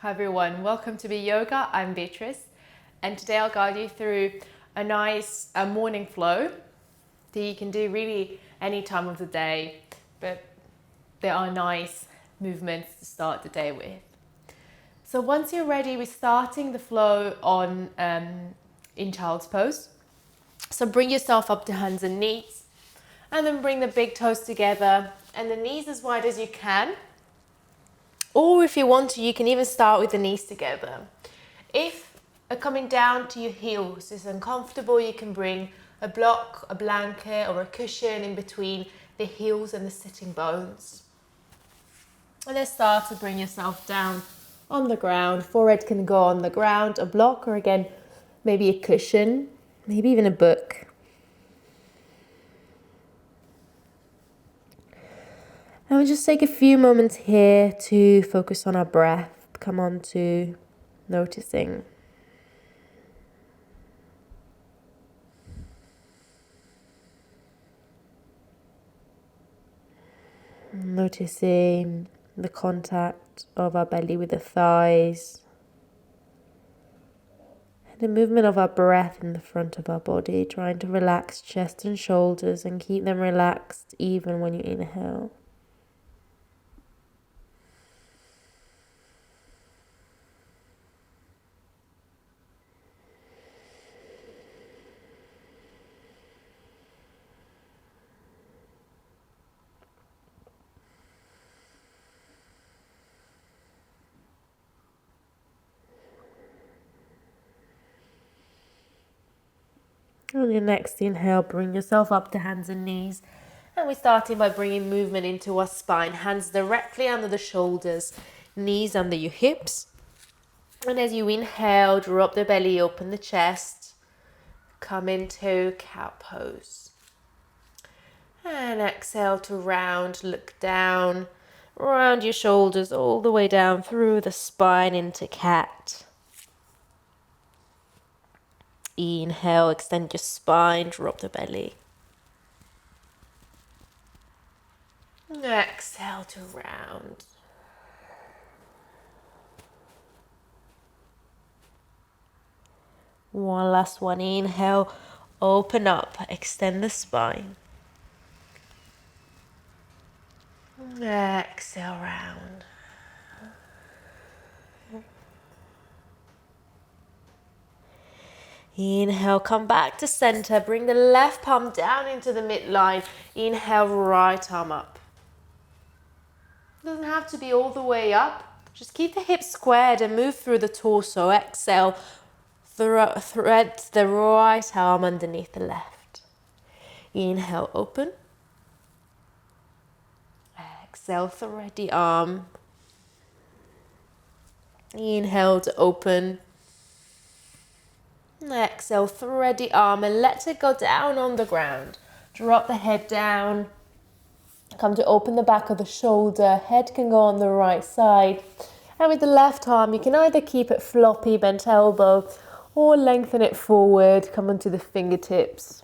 Hi everyone, welcome to Bea Yoga. I'm Beatrice, and today I'll guide you through a nice morning flow that you can do really any time of the day, but there are nice movements to start the day with. So once you're ready, we're starting the flow on in child's pose. So bring yourself up to hands and knees, and then bring the big toes together and the knees as wide as you can. Or if you want to, you can even start with the knees together. If coming down to your heels is uncomfortable, you can bring a block, a blanket or a cushion in between the heels and the sitting bones. And then start to bring yourself down on the ground. Forehead can go on the ground, a block, or again, maybe a cushion, maybe even a book. And we'll just take a few moments here to focus on our breath. Come on to noticing. Noticing the contact of our belly with the thighs. And the movement of our breath in the front of our body. Trying to relax chest and shoulders and keep them relaxed even when you inhale. On your next inhale, bring yourself up to hands and knees. And we're starting by bringing movement into our spine. Hands directly under the shoulders, knees under your hips. And as you inhale, drop the belly, open the chest. Come into cow pose. And exhale to round, look down, round your shoulders all the way down through the spine into cat. Inhale, extend your spine, drop the belly. Exhale to round. One last one. Inhale, open up, extend the spine. Exhale, round. Inhale, come back to center. Bring the left palm down into the midline. Inhale, right arm up. Doesn't have to be all the way up. Just keep the hips squared and move through the torso. Exhale, thread the right arm underneath the left. Inhale, open. Exhale, thread the arm. Inhale to open. Exhale, thread the arm and let it go down on the ground. Drop the head down. Come to open the back of the shoulder. Head can go on the right side. And with the left arm, you can either keep it floppy, bent elbow, or lengthen it forward. Come onto the fingertips.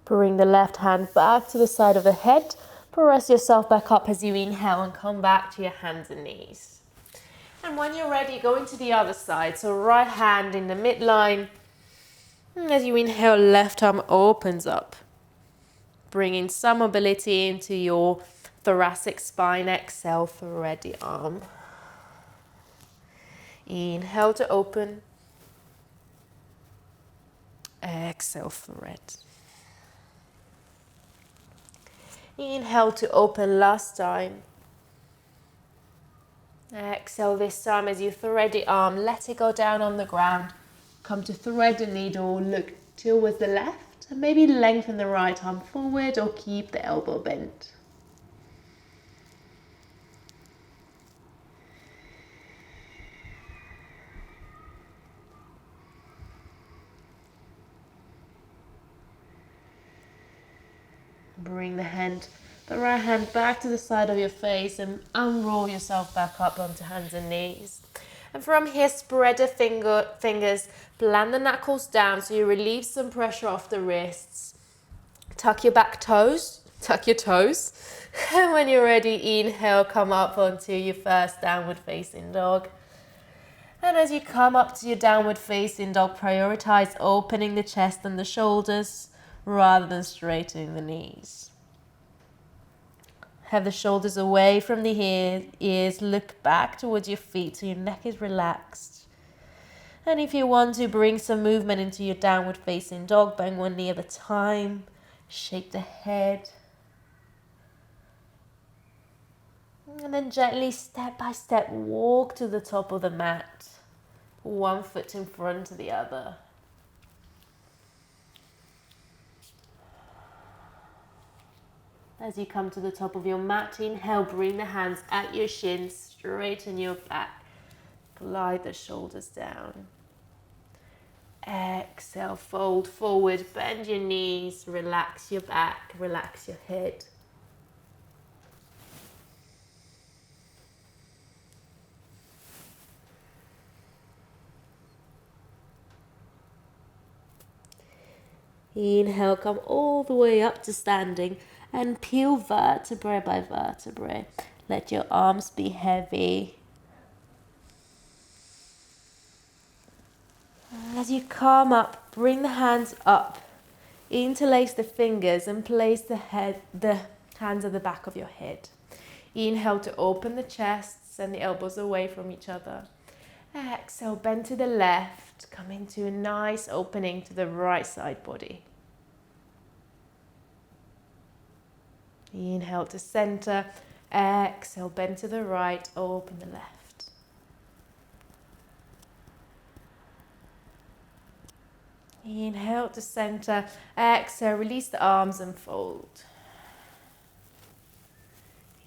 Bring the left hand back to the side of the head. Press yourself back up as you inhale and come back to your hands and knees. And when you're ready, go into the other side. So right hand in the midline. And as you inhale, left arm opens up. Bringing some mobility into your thoracic spine. Exhale, thread the arm. Inhale to open. Exhale, thread. Inhale to open last time. Exhale this time as you thread the arm, let it go down on the ground. Come to thread the needle, look towards the left, and maybe lengthen the right arm forward or keep the elbow bent. Bring the hand The right hand back to the side of your face and unroll yourself back up onto hands and knees. And from here, spread the fingers, plant the knuckles down so you relieve some pressure off the wrists. Tuck your toes. And when you're ready, inhale, come up onto your first downward facing dog. And as you come up to your downward facing dog, prioritize opening the chest and the shoulders rather than straightening the knees. Have the shoulders away from the ears, look back towards your feet so your neck is relaxed. And if you want to, bring some movement into your downward facing dog, bang one knee at a time, shake the head. And then gently, step by step, walk to the top of the mat. One foot in front of the other. As you come to the top of your mat, inhale, bring the hands at your shins, straighten your back. Glide the shoulders down. Exhale, fold forward, bend your knees, relax your back, relax your head. Inhale, come all the way up to standing and peel vertebrae by vertebrae. Let your arms be heavy. As you come up, bring the hands up, interlace the fingers and place the hands at the back of your head. Inhale to open the chest, send the elbows away from each other. Exhale, bend to the left, come into a nice opening to the right side body. Inhale to center, exhale, bend to the right, open the left. Inhale to center, exhale, release the arms and fold.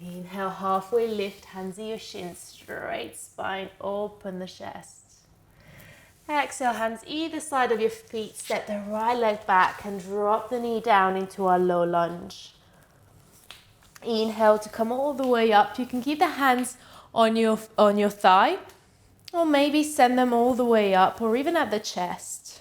Inhale, halfway lift, hands at your shins, straight spine, open the chest. Exhale, hands either side of your feet, step the right leg back and drop the knee down into our low lunge. Inhale to come all the way up. You can keep the hands on your thigh, or maybe send them all the way up, or even at the chest.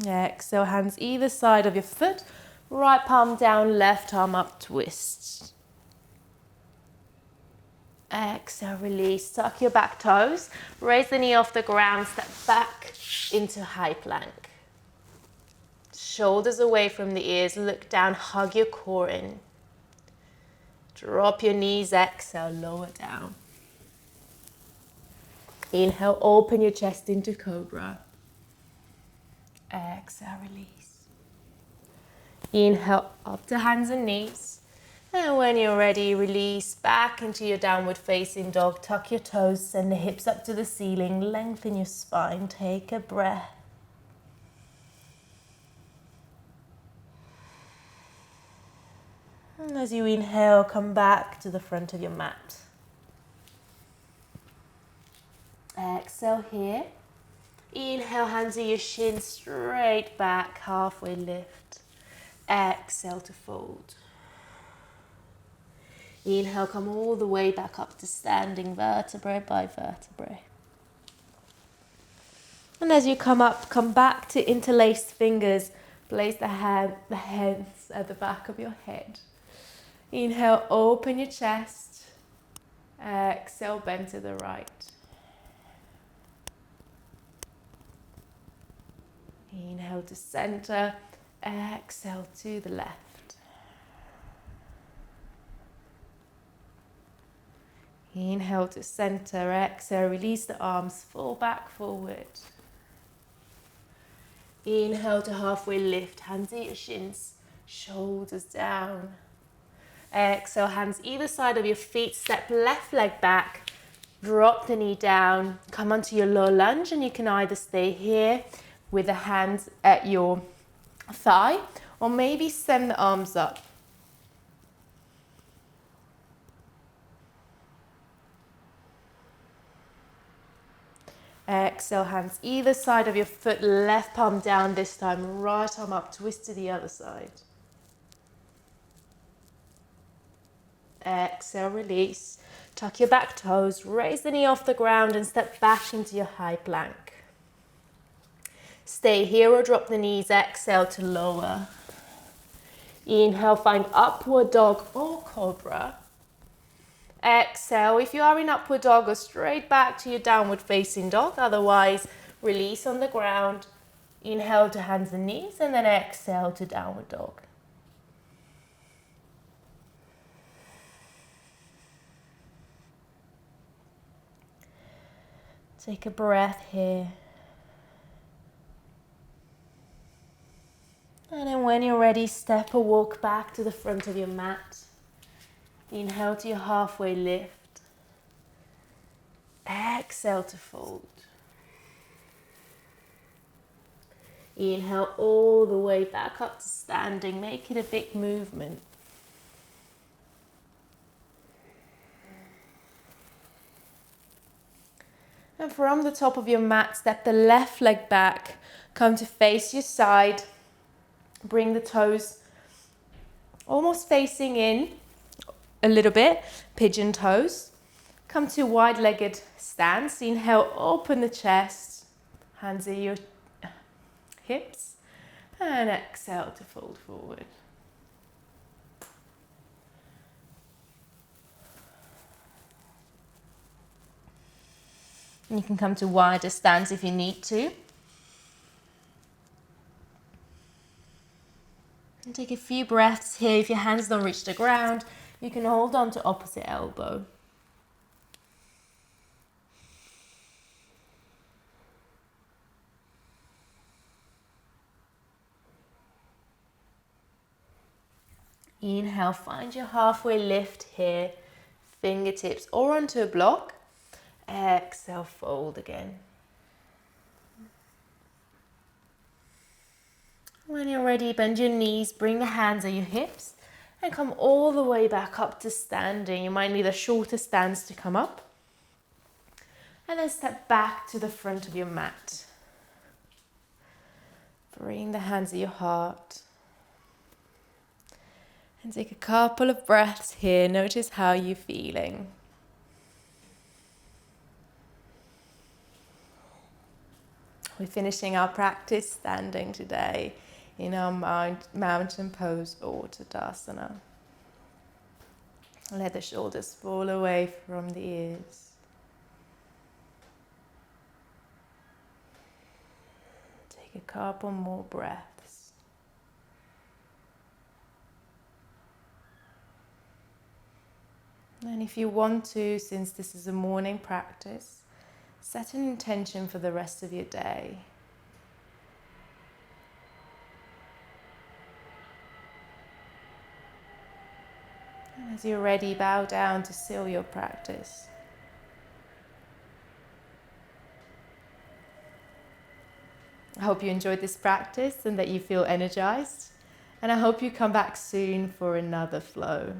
Exhale, hands either side of your foot, right palm down, left arm up, twist. Exhale, release, tuck your back toes, raise the knee off the ground, step back into high plank. Shoulders away from the ears, look down, hug your core in. Drop your knees, exhale, lower down. Inhale, open your chest into cobra. Exhale, release. Inhale, up to hands and knees. And when you're ready, release back into your downward facing dog. Tuck your toes, send the hips up to the ceiling, lengthen your spine, take a breath. And as you inhale, come back to the front of your mat. Exhale here. Inhale, hands at your shins, straight back, halfway lift. Exhale to fold. Inhale, come all the way back up to standing, vertebrae by vertebrae. And as you come up, come back to interlaced fingers. Place the hands at the back of your head. Inhale, open your chest. Exhale, bend to the right. Inhale to center. Exhale to the left. Inhale to center, exhale, release the arms, fall back forward. Inhale to halfway lift, hands at your shins, shoulders down. Exhale, hands either side of your feet, step left leg back, drop the knee down, come onto your low lunge, and you can either stay here with the hands at your thigh, or maybe send the arms up. Exhale, hands either side of your foot, left palm down this time, right arm up, twist to the other side. Exhale, release. Tuck your back toes, raise the knee off the ground and step back into your high plank. Stay here or drop the knees, exhale to lower. Inhale, find upward dog or cobra. Exhale, if you are in upward dog, go straight back to your downward facing dog. Otherwise, release on the ground. Inhale to hands and knees and then exhale to downward dog. Take a breath here. And then when you're ready, step or walk back to the front of your mat. Inhale to your halfway lift. Exhale to fold. Inhale all the way back up to standing. Make it a big movement. And from the top of your mat, step the left leg back. Come to face your side. Bring the toes almost facing in a little bit. Pigeon toes. Come to wide-legged stance. Inhale, open the chest. Hands at your hips. And exhale to fold forward. You can come to wider stance if you need to. And take a few breaths here. If your hands don't reach the ground, you can hold on to opposite elbow. Inhale, find your halfway lift here. Fingertips or onto a block. Exhale, fold again. When you're ready, bend your knees, bring the hands at your hips, and come all the way back up to standing. You might need a shorter stance to come up. And then step back to the front of your mat. Bring the hands at your heart. And take a couple of breaths here. Notice how you're feeling. We're finishing our practice standing today in our mountain pose or Tadasana. Let the shoulders fall away from the ears. Take a couple more breaths. And if you want to, since this is a morning practice, set an intention for the rest of your day. And as you're ready, bow down to seal your practice. I hope you enjoyed this practice and that you feel energized. And I hope you come back soon for another flow.